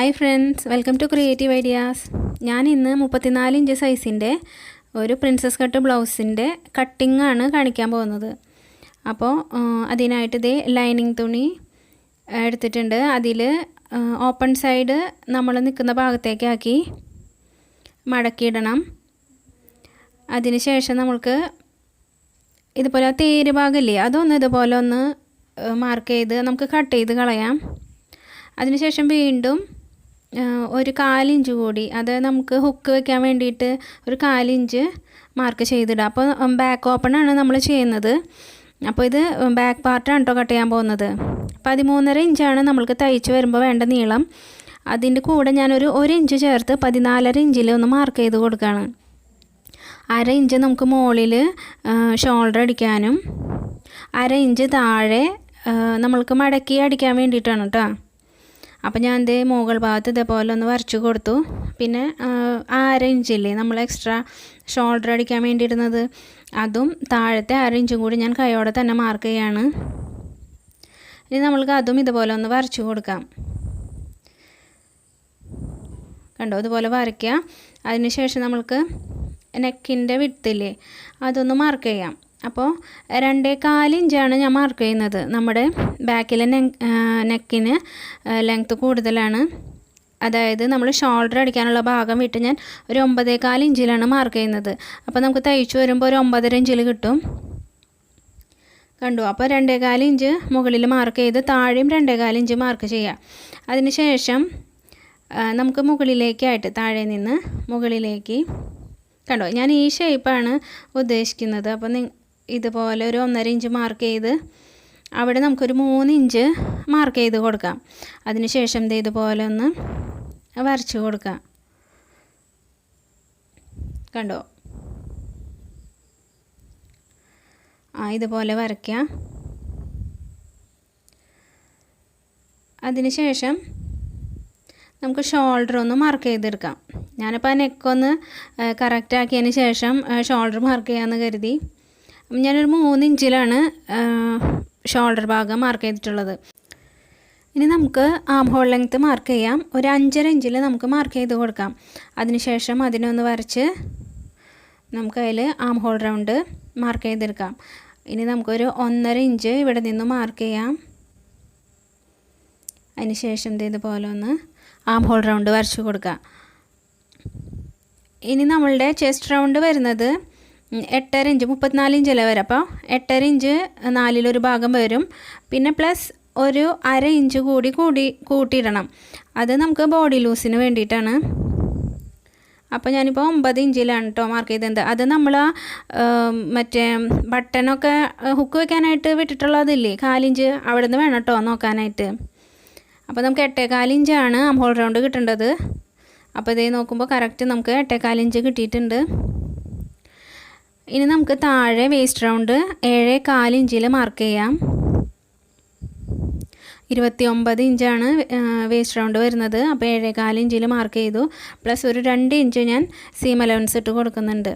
Hi friends, welcome to creative ideas. ഞാൻ ഇന്ന് 34 inch സൈസിൻ്റെ ഒരു പ്രിൻസസ് കട്ട് ബ്ലൗസിൻ്റെ കട്ടിംഗ് ആണ് കാണിക്കാൻ പോകുന്നത്. അപ്പോൾ അതിനായിട്ട് ഇതേ ലൈനിങ് തുണി എടുത്തിട്ടുണ്ട്. അതിൽ ഓപ്പൺ സൈഡ് നമ്മൾ നിൽക്കുന്ന ഭാഗത്തേക്കാക്കി മടക്കിയിടണം. അതിന് ശേഷം നമ്മൾക്ക് ഇതുപോലെ തേര് ഭാഗമില്ലേ, അതൊന്ന് ഇതുപോലെ ഒന്ന് മാർക്ക് ചെയ്ത് നമുക്ക് കട്ട് ചെയ്ത് കളയാം. അതിനുശേഷം വീണ്ടും ഒരു 1/4 ഇഞ്ച് കൂടി, അത് നമുക്ക് ഹുക്ക് വെക്കാൻ വേണ്ടിയിട്ട് ഒരു 1/4 ഇഞ്ച് മാർക്ക് ചെയ്തിടാം. അപ്പോൾ ബാക്ക് ഓപ്പണാണ് നമ്മൾ ചെയ്യുന്നത്. അപ്പോൾ ഇത് ബാക്ക് പാർട്ടാണ് കേട്ടോ കട്ട് ചെയ്യാൻ പോകുന്നത്. 13.5 ഇഞ്ചാണ് നമ്മൾക്ക് തയ്ച്ച് വരുമ്പോൾ വേണ്ട നീളം. അതിൻ്റെ കൂടെ ഞാനൊരു 1 ഇഞ്ച് ചേർത്ത് 14.5 ഇഞ്ചിൽ ഒന്ന് മാർക്ക് ചെയ്ത് കൊടുക്കുകയാണ്. 1/2 ഇഞ്ച് നമുക്ക് മുകളിൽ ഷോൾഡർ അടിക്കാനും 1/2 ഇഞ്ച് താഴെ നമ്മൾക്ക് മടക്കി അടിക്കാൻ വേണ്ടിയിട്ടാണ് കേട്ടോ. അപ്പോൾ ഞാൻ ഇതേ മുകൾ ഭാഗത്ത് ഇതേപോലെ ഒന്ന് വരച്ച് കൊടുത്തു. പിന്നെ 1/2 ഇഞ്ചില്ലേ നമ്മൾ എക്സ്ട്രാ ഷോൾഡർ അടിക്കാൻ വേണ്ടിയിടുന്നത്, അതും താഴത്തെ 1/2 ഇഞ്ചും കൂടി ഞാൻ കൈയോടെ തന്നെ മാർക്ക് ചെയ്യാണ്. ഇനി നമ്മൾക്ക് അതും ഇതുപോലെ ഒന്ന് വരച്ച് കൊടുക്കാം. കണ്ടോ, ഇതുപോലെ വരയ്ക്കുക. അതിനുശേഷം നമ്മൾക്ക് നെക്കിൻ്റെ വിഡ്ത്തില്ലേ, അതൊന്ന് മാർക്ക് ചെയ്യാം. അപ്പോൾ 2.25 ഇഞ്ചാണ് ഞാൻ മാർക്ക് ചെയ്യുന്നത്. നമ്മുടെ ബാക്കിലെ നെക്കിന് ലെങ്ത്ത് കൂടുതലാണ്. അതായത് നമ്മൾ ഷോൾഡർ അടിക്കാനുള്ള ഭാഗം വിട്ട് ഞാൻ ഒരു 9.25 ഇഞ്ചിലാണ് മാർക്ക് ചെയ്യുന്നത്. അപ്പോൾ നമുക്ക് തയ്ച്ചു വരുമ്പോൾ ഒരു 9.5 ഇഞ്ചിൽ കിട്ടും. കണ്ടു, അപ്പോൾ 2.25 ഇഞ്ച് മുകളിൽ മാർക്ക് ചെയ്ത് താഴെയും 2.25 ഇഞ്ച് മാർക്ക് ചെയ്യാം. അതിന് ശേഷം നമുക്ക് മുകളിലേക്കായിട്ട് താഴെ നിന്ന് മുകളിലേക്ക്, കണ്ടോ ഞാൻ ഈ ഷേപ്പാണ് ഉദ്ദേശിക്കുന്നത്. അപ്പോൾ ഇതുപോലെ ഒരു 1.5 ഇഞ്ച് മാർക്ക് ചെയ്ത് അവിടെ നമുക്കൊരു 3 ഇഞ്ച് മാർക്ക് ചെയ്ത് കൊടുക്കാം. അതിനുശേഷം ഇതുപോലെ ഒന്ന് വരച്ച് കൊടുക്കാം. കണ്ടോ, ഇതുപോലെ വരയ്ക്കുക. അതിനുശേഷം നമുക്ക് ഷോൾഡർ ഒന്ന് മാർക്ക് ചെയ്തെടുക്കാം. ഞാനിപ്പോൾ ആ നെക്കൊന്ന് കറക്റ്റ് ആക്കിയതിന് ശേഷം ഷോൾഡർ മാർക്ക് ചെയ്യാമെന്ന് കരുതി. ഞാനൊരു 3 ഇഞ്ചിലാണ് ഷോൾഡർ ഭാഗം മാർക്ക് ചെയ്തിട്ടുള്ളത്. ഇനി നമുക്ക് ആം ഹോൾ ലെങ്ത്ത് മാർക്ക് ചെയ്യാം. ഒരു 5.5 ഇഞ്ചിൽ നമുക്ക് മാർക്ക് ചെയ്ത് കൊടുക്കാം. അതിനുശേഷം അതിനൊന്ന് വരച്ച് നമുക്ക് അതിൽ ആം ഹോൾ റൗണ്ട് മാർക്ക് ചെയ്തെടുക്കാം. ഇനി നമുക്കൊരു 1.5 ഇഞ്ച് ഇവിടെ നിന്ന് മാർക്ക് ചെയ്യാം. അതിനുശേഷം ഇതുപോലെ ഒന്ന് ആം ഹോൾ റൗണ്ട് വരച്ച് കൊടുക്കാം. ഇനി നമ്മളുടെ ചെസ്റ്റ് റൗണ്ട് വരുന്നത് 8.5 ഇഞ്ച് 34 ഇഞ്ചല്ലേ വരും. അപ്പോൾ 8.5 ഇഞ്ച് 4-1 ഭാഗം വരും. പിന്നെ പ്ലസ് ഒരു 1/2 ഇഞ്ച് കൂട്ടിയിടണം. അത് നമുക്ക് ബോഡി ലൂസിന് വേണ്ടിയിട്ടാണ്. അപ്പോൾ ഞാനിപ്പോൾ 9 ഇഞ്ചിലാണ് കേട്ടോ മാർക്ക് ചെയ്തത്. അത് നമ്മൾ മറ്റേ ബട്ടനൊക്കെ ഹുക്ക് വെക്കാനായിട്ട് വിട്ടിട്ടുള്ളതില്ലേ, 1/4 ഇഞ്ച്, അവിടെ നിന്ന് വേണം കേട്ടോ നോക്കാനായിട്ട്. അപ്പോൾ നമുക്ക് 8.25 ഇഞ്ചാണ് ആം ഹോൾ റൗണ്ട് കിട്ടേണ്ടത്. അപ്പോൾ ഇതേ നോക്കുമ്പോൾ കറക്റ്റ് നമുക്ക് 8.25 ഇഞ്ച് കിട്ടിയിട്ടുണ്ട്. ഇനി നമുക്ക് താഴെ വേസ്റ്റ് റൗണ്ട് 7.25 ഇഞ്ചിൽ മാർക്ക് ചെയ്യാം. 29 ഇഞ്ചാണ് വേസ്റ്റ് റൗണ്ട് വരുന്നത്. അപ്പോൾ 7.25 ഇഞ്ചിൽ മാർക്ക് ചെയ്തു. പ്ലസ് ഒരു 2 ഇഞ്ച് ഞാൻ സീം അലവൻസ് ഇട്ട് കൊടുക്കുന്നുണ്ട്.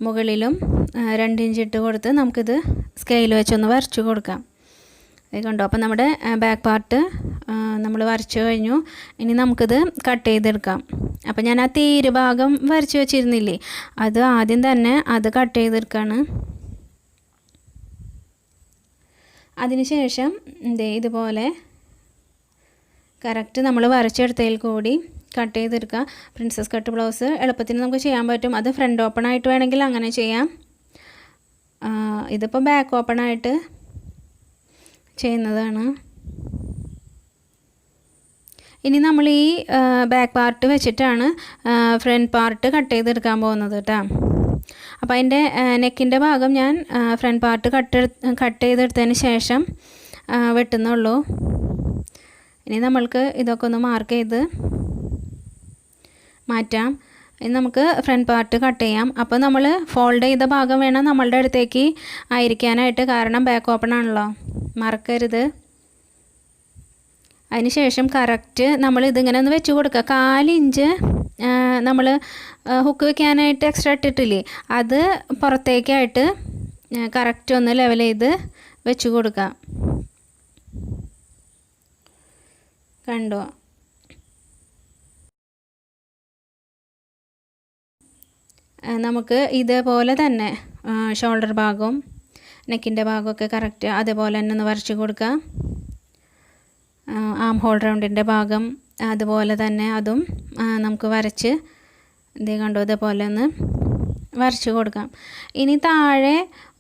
മുകളിലും 2 ഇഞ്ച് ഇട്ട് കൊടുത്ത് നമുക്കിത് സ്കെയിൽ വെച്ചൊന്ന് വരച്ച് കൊടുക്കാം. അത് കണ്ടോ, അപ്പോൾ നമ്മുടെ ബാക്ക് പാർട്ട് നമ്മൾ വരച്ച് കഴിഞ്ഞു. ഇനി നമുക്കിത് കട്ട് ചെയ്തെടുക്കാം. അപ്പോൾ ഞാൻ ആ തീര് ഭാഗം വരച്ച് വെച്ചിരുന്നില്ലേ, അത് ആദ്യം തന്നെ അത് കട്ട് ചെയ്തെടുക്കുകയാണ്. അതിനുശേഷം ഇതുപോലെ കറക്റ്റ് നമ്മൾ വരച്ചെടുത്തതിൽ കൂടി കട്ട് ചെയ്തെടുക്കുക. പ്രിൻസസ് കട്ട് ബ്ലൗസ് എളുപ്പത്തിന് നമുക്ക് ചെയ്യാൻ പറ്റും. അത് ഫ്രണ്ട് ഓപ്പൺ ആയിട്ട് വേണമെങ്കിൽ അങ്ങനെ ചെയ്യാം. ഇതിപ്പോൾ ബാക്ക് ഓപ്പൺ ആയിട്ട് ചെയ്യുന്നതാണ്. ഇനി നമ്മൾ ഈ ബാക്ക് പാർട്ട് വെച്ചിട്ടാണ് ഫ്രണ്ട് പാർട്ട് കട്ട് ചെയ്തെടുക്കാൻ പോകുന്നത് കേട്ടോ. അപ്പോൾ അതിൻ്റെ നെക്കിൻ്റെ ഭാഗം ഞാൻ ഫ്രണ്ട് പാർട്ട് കട്ട് ചെയ്തെടുത്തതിന് ശേഷം വെട്ടുന്നുള്ളൂ. ഇനി നമ്മൾക്ക് ഇതൊക്കെ ഒന്ന് മാർക്ക് ചെയ്ത് മാറ്റാം. ഇനി നമുക്ക് ഫ്രണ്ട് പാർട്ട് കട്ട് ചെയ്യാം. അപ്പോൾ നമ്മൾ ഫോൾഡ് ചെയ്ത ഭാഗം വേണം നമ്മളുടെ അടുത്തേക്ക് ആയിരിക്കാനായിട്ട്, കാരണം ബാക്ക് ഓപ്പൺ ആണല്ലോ, മറക്കരുത്. അതിനുശേഷം കറക്റ്റ് നമ്മൾ ഇതിങ്ങനെ ഒന്ന് വെച്ച് കൊടുക്കുക. 1/4 ഇഞ്ച് നമ്മൾ ഹുക്ക് വെക്കാനായിട്ട് എക്സ്ട്രാ ഇട്ടിട്ടില്ലേ, അത് പുറത്തേക്കായിട്ട് കറക്റ്റ് ഒന്ന് ലെവൽ ചെയ്ത് വെച്ച് കൊടുക്കുക. കണ്ടോ, നമുക്ക് ഇതേപോലെ തന്നെ ഷോൾഡർ ഭാഗവും നെക്കിൻ്റെ ഭാഗമൊക്കെ കറക്റ്റ് അതേപോലെ തന്നെ ഒന്ന് വരച്ച് കൊടുക്കുക. ആം ഹോൾ റൗണ്ടിൻ്റെ ഭാഗം അതുപോലെ തന്നെ അതും നമുക്ക് വരച്ച് ഇതേ കണ്ടോ ഇതേപോലെ ഒന്ന് വരച്ച് കൊടുക്കാം. ഇനി താഴെ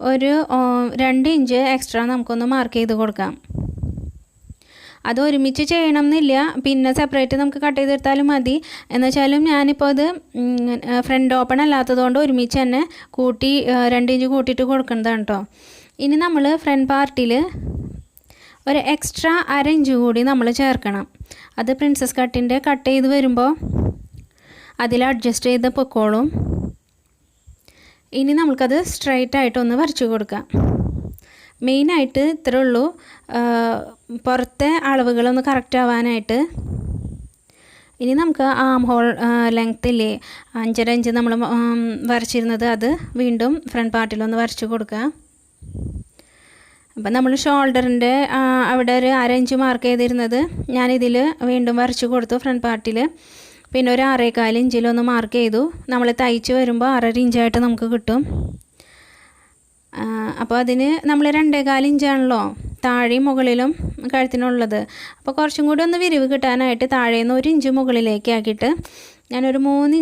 ഒരു 2 ഇഞ്ച് എക്സ്ട്രാ നമുക്കൊന്ന് മാർക്ക് ചെയ്ത് കൊടുക്കാം. അത് ഒരുമിച്ച് ചെയ്യണം എന്നില്ല, പിന്നെ സെപ്പറേറ്റ് നമുക്ക് കട്ട് ചെയ്തെടുത്താലും മതി. എന്നുവെച്ചാലും ഞാനിപ്പോൾ ഇത് ഫ്രണ്ട് ഓപ്പൺ അല്ലാത്തതുകൊണ്ട് ഒരുമിച്ച് തന്നെ കൂട്ടി 2 ഇഞ്ച് കൂട്ടിയിട്ട് കൊടുക്കുന്നതാണ് കേട്ടോ. ഇനി നമ്മൾ ഫ്രണ്ട് പാർട്ടിൽ ഒരു എക്സ്ട്രാ 1/2 ഇഞ്ച് കൂടി നമ്മൾ ചേർക്കണം. അത് പ്രിൻസസ് കട്ട് ചെയ്ത് വരുമ്പോൾ അതിൽ അഡ്ജസ്റ്റ് ചെയ്ത് പൊക്കോളും. ഇനി നമുക്കത് സ്ട്രൈറ്റ് ആയിട്ടൊന്ന് വരച്ച് കൊടുക്കാം. മെയിനായിട്ട് ഇത്രേ ഉള്ളൂ, പുറത്തെ അളവുകളൊന്ന് കറക്റ്റ് ആവാനായിട്ട്. ഇനി നമുക്ക് ആം ഹോൾ ലെങ്ത്തില്ലേ 5.5 ഇഞ്ച് നമ്മൾ വരച്ചിരുന്നത് അത് വീണ്ടും ഫ്രണ്ട് പാർട്ടിലൊന്ന് വരച്ച് കൊടുക്കുക. അപ്പം നമ്മൾ ഷോൾഡറിൻ്റെ അവിടെ ഒരു 1/2 ഇഞ്ച് മാർക്ക് ചെയ്തിരുന്നത് ഞാനിതിൽ വീണ്ടും വരച്ച് കൊടുത്തു ഫ്രണ്ട് പാർട്ടിൽ. പിന്നെ ഒരു 6.25 ഇഞ്ചിലൊന്ന് മാർക്ക് ചെയ്തു. നമ്മൾ തയ്ച്ച് വരുമ്പോൾ 1/2 ഇഞ്ചായിട്ട് നമുക്ക് കിട്ടും. അപ്പോൾ അതിന് നമ്മൾ 2.25 ഇഞ്ചാണല്ലോ താഴെയും മുകളിലും കഴുത്തിനുള്ളത്. അപ്പോൾ കുറച്ചും കൂടി ഒന്ന് വിരിവ് കിട്ടാനായിട്ട് താഴേന്ന് 1 ഇഞ്ച് മുകളിലേക്ക് ആക്കിയിട്ട് ഞാനൊരു 3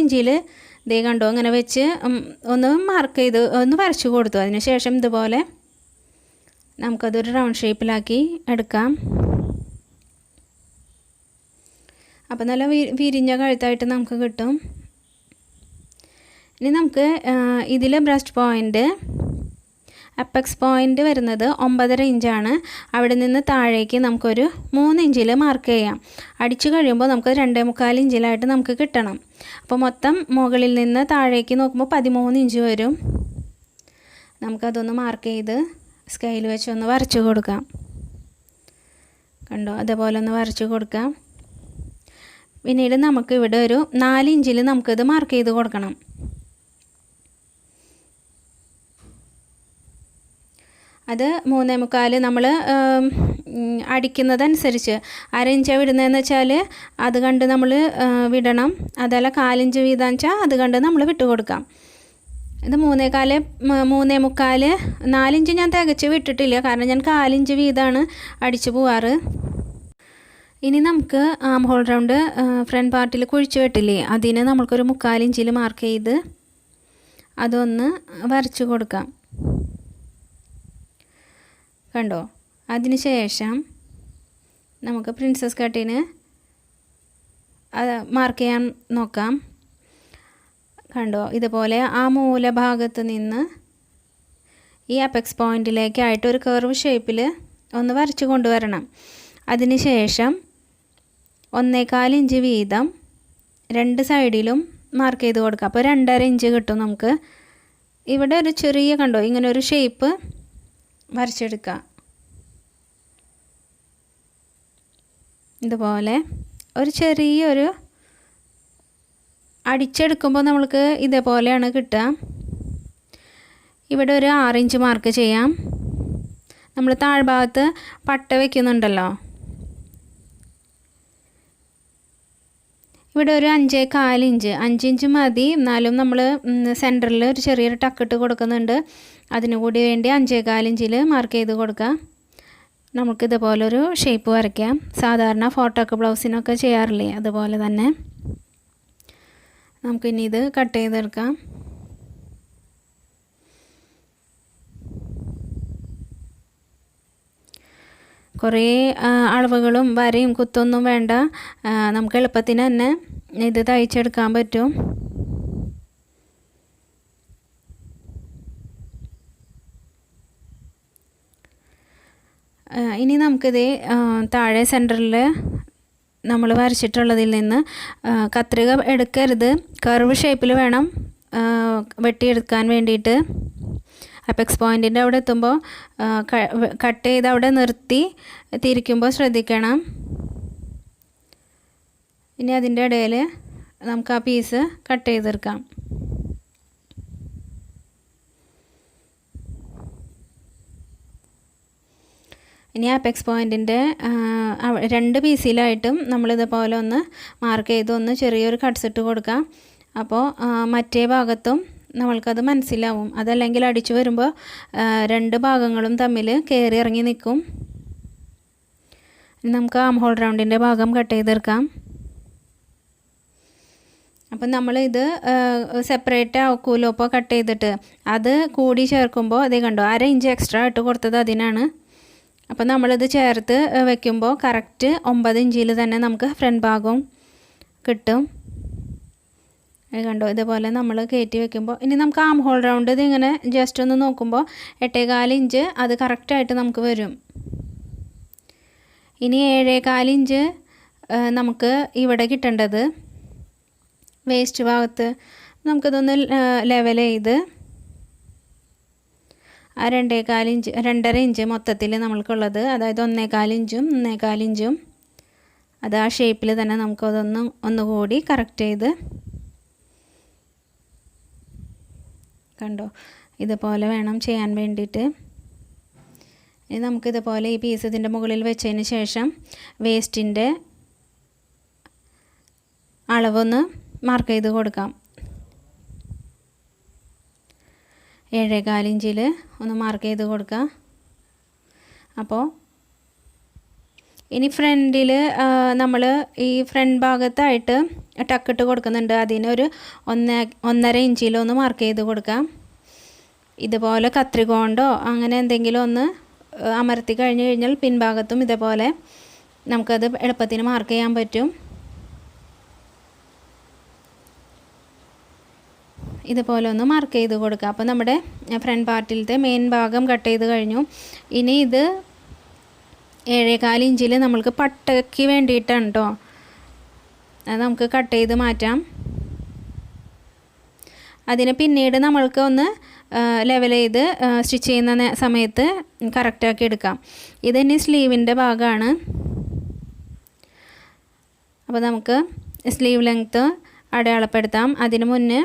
ഇഞ്ചിൽ ദേ കണ്ടോ അങ്ങനെ വെച്ച് ഒന്ന് മാർക്ക് ചെയ്ത് ഒന്ന് വരച്ച് കൊടുത്തു. അതിന് ശേഷം ഇതുപോലെ നമുക്കതൊരു റൗണ്ട് ഷേപ്പിലാക്കി എടുക്കാം. അപ്പോൾ നല്ല വിരിഞ്ഞ കഴുത്തായിട്ട് നമുക്ക് കിട്ടും. ഇനി നമുക്ക് ഇതിൽ ബ്രസ്റ്റ് പോയിൻ്റ് അപ്പെക്സ് പോയിൻ്റ് വരുന്നത് 9.5 ഇഞ്ചാണ്. അവിടെ നിന്ന് താഴേക്ക് നമുക്കൊരു 3 ഇഞ്ചിൽ മാർക്ക് ചെയ്യാം. അടിച്ചു കഴിയുമ്പോൾ നമുക്ക് 2.25 ഇഞ്ചിലായിട്ട് നമുക്ക് കിട്ടണം. അപ്പോൾ മൊത്തം മുകളിൽ നിന്ന് താഴേക്ക് നോക്കുമ്പോൾ 13 ഇഞ്ച് വരും. നമുക്കതൊന്ന് മാർക്ക് ചെയ്ത് സ്കെയിൽ വെച്ചൊന്ന് വരച്ച് കൊടുക്കാം. കണ്ടോ അതേപോലെ ഒന്ന് വരച്ച് കൊടുക്കാം. പിന്നീട് നമുക്ക് ഇവിടെ ഒരു 4 ഇഞ്ചിൽ നമുക്കിത് മാർക്ക് ചെയ്ത് കൊടുക്കണം. അത് 3.25 നമ്മൾ അടിക്കുന്നതനുസരിച്ച് 1/2 ഇഞ്ച് വിടുന്നതെന്ന് വെച്ചാൽ അത് കണ്ട് നമ്മൾ വിടണം. അതല്ല 1/4 ഇഞ്ച് വീതാന്ന് വെച്ചാൽ അത് കണ്ട് നമ്മൾ വിട്ട് കൊടുക്കാം. ഇത് 3.25 4 ഇഞ്ച് ഞാൻ തികച്ച് വിട്ടിട്ടില്ല, കാരണം ഞാൻ 1/4 ഇഞ്ച് വീതമാണ് അടിച്ചു പോവാറ്. ഇനി നമുക്ക് ആം ഹോൾ റൗണ്ട് ഫ്രണ്ട് പാർട്ടിൽ കുഴിച്ച് വെട്ടില്ലേ, അതിന് നമ്മൾക്കൊരു 3/4 ഇഞ്ചിൽ മാർക്ക് ചെയ്ത് അതൊന്ന് വരച്ച് കൊടുക്കാം. കണ്ടോ അതിന് ശേഷം നമുക്ക് പ്രിൻസസ് കട്ടിന് മാർക്ക് ചെയ്യാൻ നോക്കാം. കണ്ടോ ഇതുപോലെ ആ മൂലഭാഗത്ത് നിന്ന് ഈ അപ്പെക്സ് പോയിൻറ്റിലേക്കായിട്ട് ഒരു കർവ് ഷേപ്പിൽ ഒന്ന് വരച്ച് കൊണ്ടുവരണം. അതിന് ശേഷം 1.25 ഇഞ്ച് വീതം 2 സൈഡിലും മാർക്ക് ചെയ്ത് കൊടുക്കുക. അപ്പോൾ 2.5 ഇഞ്ച് കിട്ടും നമുക്ക്. ഇവിടെ ഒരു ചെറിയ കണ്ടോ ഇങ്ങനെ ഒരു ഷേപ്പ് വരച്ചെടുക്കുക. ഇതുപോലെ ഒരു ചെറിയൊരു അടിച്ചെടുക്കുമ്പോൾ നമ്മൾക്ക് ഇതേപോലെയാണ് കിട്ടുക. ഇവിടെ ഒരു 6 ഇഞ്ച് മാർക്ക് ചെയ്യാം. നമ്മൾ താഴ്ഭാഗത്ത് പട്ട വയ്ക്കുന്നുണ്ടല്ലോ, ഇവിടെ ഒരു 5.25 ഇഞ്ച് 5 ഇഞ്ച് മതി. എന്നാലും നമ്മൾ സെൻറ്ററിൽ ഒരു ചെറിയൊരു ടക്കിട്ട് കൊടുക്കുന്നുണ്ട്. അതിനു കൂടി വേണ്ടി 5.25 ഇഞ്ചിൽ മാർക്ക് ചെയ്ത് കൊടുക്കുക. നമുക്കിതുപോലൊരു ഷേപ്പ് വരയ്ക്കാം. സാധാരണ ഫോട്ടോക്ക് ബ്ലൗസിനൊക്കെ ചെയ്യാറില്ലേ അതുപോലെ തന്നെ. നമുക്കിനി ഇത് കട്ട് ചെയ്തെടുക്കാം. കുറേ അളവുകളും വരയും കുത്തൊന്നും വേണ്ട, നമുക്ക് എളുപ്പത്തിന് തന്നെ ഇത് തയ്ച്ചെടുക്കാൻ പറ്റും. ഇനി നമുക്കിത് താഴെ സെൻറ്ററിൽ നമ്മൾ വരച്ചിട്ടുള്ളതിൽ നിന്ന് കത്രിക എടുക്കരുത്, കർവ് ഷേപ്പിൽ വേണം വെട്ടിയെടുക്കാൻ വേണ്ടിയിട്ട്. അപ്പെക്സ് പോയിൻറ്റിൻ്റെ അവിടെ എത്തുമ്പോൾ കട്ട് ചെയ്ത് അവിടെ നിർത്തി തിരിക്കുമ്പോൾ ശ്രദ്ധിക്കണം. ഇനി അതിൻ്റെ ഇടയിൽ നമുക്ക് ആ പീസ് കട്ട് ചെയ്തെടുക്കാം. ഇനി അപ്പെക്സ് പോയിൻറ്റിൻ്റെ 2 പീസിലായിട്ടും നമ്മളിതുപോലെ ഒന്ന് മാർക്ക് ചെയ്ത് ഒന്ന് ചെറിയൊരു കട്ട്സ് ഇട്ട് കൊടുക്കാം. അപ്പോൾ മറ്റേ ഭാഗത്തും നമ്മൾക്കത് മനസ്സിലാവും. അതല്ലെങ്കിൽ അടിച്ചു വരുമ്പോൾ രണ്ട് ഭാഗങ്ങളും തമ്മിൽ കയറി ഇറങ്ങി നിൽക്കും. നമുക്ക് ആം ഹോൾ റൗണ്ടിൻ്റെ ഭാഗം കട്ട് ചെയ്തെടുക്കാം. അപ്പം നമ്മളിത് സെപ്പറേറ്റ് ആക്കുമല്ലോ അപ്പോൾ കട്ട് ചെയ്തിട്ട്, അത് കൂടി ചേർക്കുമ്പോൾ അതേ കണ്ടോ 1/2 ഇഞ്ച് എക്സ്ട്രാ ഇട്ട് കൊടുത്തത് അതിനാണ്. അപ്പോൾ നമ്മളിത് ചേർത്ത് വെക്കുമ്പോൾ കറക്റ്റ് 9 ഇഞ്ചിൽ തന്നെ നമുക്ക് ഫ്രണ്ട് ഭാഗവും കിട്ടും. അത് കണ്ടോ, ഇതുപോലെ നമ്മൾ കയറ്റി വെക്കുമ്പോൾ. ഇനി നമുക്ക് ആം ഹോൾ റൗണ്ട് ഇതിങ്ങനെ ജസ്റ്റ് ഒന്ന് നോക്കുമ്പോൾ 8.25 ഇഞ്ച് അത് കറക്റ്റായിട്ട് നമുക്ക് വരും. ഇനി 7.25 ഇഞ്ച് നമുക്ക് ഇവിടെ കിട്ടേണ്ടത് വേസ്റ്റ് ഭാഗത്ത്. നമുക്കിതൊന്ന് ലെവൽ ചെയ്ത് ആ 2.25 ഇഞ്ച് മൊത്തത്തിൽ നമ്മൾക്കുള്ളത്, അതായത് 1.25 ഇഞ്ചും 1.25 ഇഞ്ചും അത് ആ ഷേപ്പിൽ തന്നെ നമുക്കതൊന്ന് ഒന്നുകൂടി കറക്റ്റ് ചെയ്ത് കണ്ടോ, ഇതുപോലെ വേണം ചെയ്യാൻ വേണ്ടിയിട്ട്. ഇനി നമുക്കിതുപോലെ ഈ പീസ് ഇതിൻ്റെ മുകളിൽ വെച്ചതിന് ശേഷം വേസ്റ്റിൻ്റെ അളവൊന്ന് മാർക്ക് ചെയ്ത് കൊടുക്കാം. 7.25 ഇഞ്ചിൽ ഒന്ന് മാർക്ക് ചെയ്ത് കൊടുക്കാം. അപ്പോൾ ഇനി ഫ്രണ്ടിൽ നമ്മൾ ഈ ഫ്രണ്ട് ഭാഗത്തായിട്ട് ടക്കിട്ട് കൊടുക്കുന്നുണ്ട്. അതിനൊരു 1.5 ഇഞ്ചിലൊന്ന് മാർക്ക് ചെയ്ത് കൊടുക്കാം. ഇതുപോലെ കത്രിക കൊണ്ടോ അങ്ങനെ എന്തെങ്കിലും ഒന്ന് അമർത്തി കഴിഞ്ഞ് കഴിഞ്ഞാൽ പിൻഭാഗത്തും ഇതേപോലെ നമുക്കത് എളുപ്പത്തിന് മാർക്ക് ചെയ്യാൻ പറ്റും. ഇതുപോലെ ഒന്ന് മാർക്ക് ചെയ്ത് കൊടുക്കുക. അപ്പോൾ നമ്മുടെ ഫ്രണ്ട് പാർട്ടിലത്തെ മെയിൻ ഭാഗം കട്ട് ചെയ്ത് കഴിഞ്ഞു. ഇനി ഇത് 7.25 ഇഞ്ചിൽ നമ്മൾക്ക് പട്ടയ്ക്ക് വേണ്ടിയിട്ടാണ് കേട്ടോ. അത് നമുക്ക് കട്ട് ചെയ്ത് മാറ്റാം. അതിന് പിന്നീട് നമ്മൾക്ക് ഒന്ന് ലെവൽ ചെയ്ത് സ്റ്റിച്ച് ചെയ്യുന്ന സമയത്ത് കറക്റ്റാക്കി എടുക്കാം. ഇതിനി സ്ലീവിൻ്റെ ഭാഗമാണ്. അപ്പോൾ നമുക്ക് സ്ലീവ് ലെങ്ത്ത് അടയാളപ്പെടുത്താം. അതിന് മുന്നേ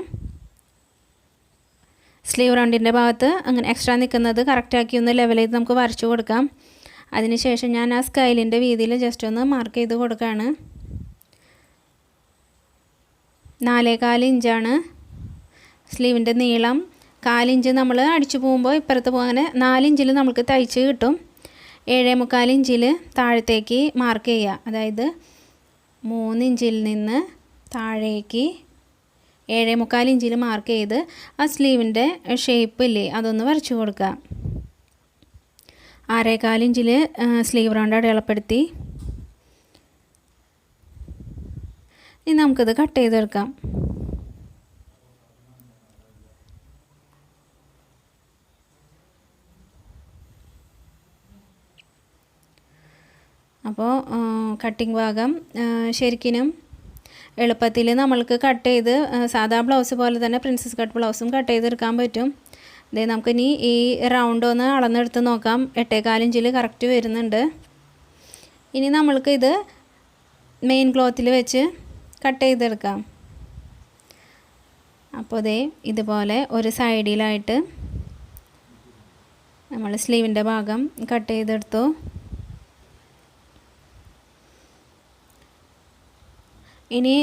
സ്ലീവ് റൗണ്ടിൻ്റെ ഭാഗത്ത് അങ്ങനെ എക്സ്ട്രാ നിൽക്കുന്നത് കറക്റ്റാക്കി ഒന്ന് ലെവൽ ചെയ്ത് നമുക്ക് വരച്ചു കൊടുക്കാം. അതിനുശേഷം ഞാൻ ആ സ്കൈലിൻ്റെ വീതിയിൽ ജസ്റ്റ് ഒന്ന് മാർക്ക് ചെയ്ത് കൊടുക്കുകയാണ്. 4.25 ഇഞ്ചാണ് സ്ലീവിൻ്റെ നീളം. 4 ഇഞ്ച് നമ്മൾ അടിച്ചു പോകുമ്പോൾ ഇപ്പുറത്ത് അങ്ങനെ 4 ഇഞ്ചിൽ നമുക്ക് തയ്ച്ച് കിട്ടും. 7.25 ഇഞ്ചിൽ താഴത്തേക്ക് മാർക്ക് ചെയ്യുക. അതായത് 3 ഇഞ്ചിൽ നിന്ന് താഴേക്ക് 7.25 ഇഞ്ചിൽ മാർക്ക് ചെയ്ത് ആ സ്ലീവിൻ്റെ ഷേപ്പ് ഇല്ലേ അതൊന്ന് വരച്ചു കൊടുക്കുക. 6.25 ഇഞ്ചിൽ സ്ലീവ് റൗണ്ട് അടയാളപ്പെടുത്തി. ഇനി നമുക്കിത് കട്ട് ചെയ്തെടുക്കാം. അപ്പോൾ കട്ടിങ് ഭാഗം ശരിക്കും എളുപ്പത്തിൽ നമ്മൾക്ക് കട്ട് ചെയ്ത് സാധാ ബ്ലൗസ് പോലെ തന്നെ പ്രിൻസസ് കട്ട് ബ്ലൗസും കട്ട് ചെയ്തെടുക്കാൻ പറ്റും. ഇതേ നമുക്കിനി ഈ റൗണ്ട് ഒന്ന് അളന്നെടുത്ത് നോക്കാം. 8.25 ഇഞ്ചിൽ കറക്റ്റ് വരുന്നുണ്ട്. ഇനി നമ്മൾക്ക് ഇത് മെയിൻ ക്ലോത്തിൽ വെച്ച് കട്ട് ചെയ്തെടുക്കാം. അപ്പോൾ ദേ ഇതുപോലെ ഒരു സൈഡിലായിട്ട് നമ്മൾ സ്ലീവിൻ്റെ ഭാഗം കട്ട് ചെയ്തെടുത്തു. ഇനി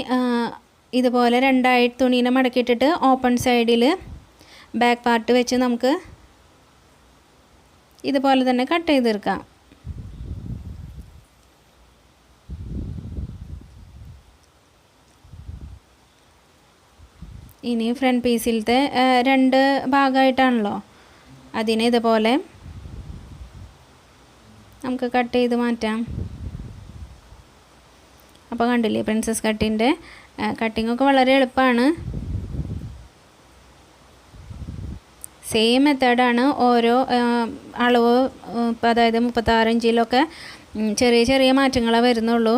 ഇതുപോലെ രണ്ടായി തുണീനെ മടക്കിയിട്ടിട്ട് ഓപ്പൺ സൈഡിൽ ബാക്ക് പാർട്ട് വെച്ച് നമുക്ക് ഇതുപോലെ തന്നെ കട്ട് ചെയ്തെടുക്കാം. ഇനി ഫ്രണ്ട് പീസിലത്തെ 2 ഭാഗമായിട്ടാണല്ലോ, അതിനെ ഇതുപോലെ നമുക്ക് കട്ട് ചെയ്ത് മാറ്റാം. അപ്പോൾ കണ്ടില്ലേ പ്രിൻസസ് കട്ടിൻ്റെ കട്ടിങ്ങൊക്കെ വളരെ എളുപ്പമാണ്. സെയിം മെത്തേഡാണ്. ഓരോ അളവ് അതായത് 36 ഇഞ്ചിലൊക്കെ ചെറിയ ചെറിയ മാറ്റങ്ങളേ വരുന്നുള്ളൂ.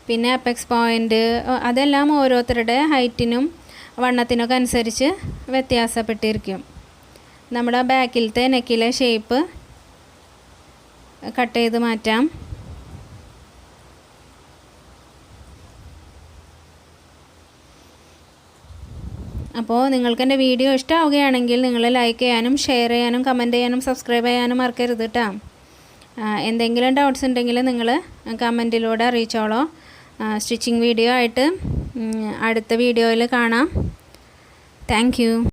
പിന്നെ അപ്പെക്സ് പോയിൻ്റ് അതെല്ലാം ഓരോരുത്തരുടെ ഹൈറ്റിനും വണ്ണത്തിനൊക്കെ അനുസരിച്ച് വ്യത്യാസപ്പെട്ടിരിക്കും. നമ്മുടെ ബാക്കിലത്തെ നെക്കിലെ ഷേപ്പ് കട്ട് ചെയ്ത് മാറ്റാം. അപ്പോൾ നിങ്ങൾക്ക് എൻ്റെ വീഡിയോ ഇഷ്ടമാവുകയാണെങ്കിൽ നിങ്ങൾ ലൈക്ക് ചെയ്യാനും ഷെയർ ചെയ്യാനും കമൻറ്റ് ചെയ്യാനും സബ്സ്ക്രൈബ് ചെയ്യാനും മറക്കരുത് കേട്ടോ. എന്തെങ്കിലും ഡൗട്ട്സ് ഉണ്ടെങ്കിൽ നിങ്ങൾ കമൻറ്റിലൂടെ അറിയിച്ചോളൂ. സ്റ്റിച്ചിങ് വീഡിയോ ആയിട്ട് അടുത്ത വീഡിയോയിൽ കാണാം. Thank you.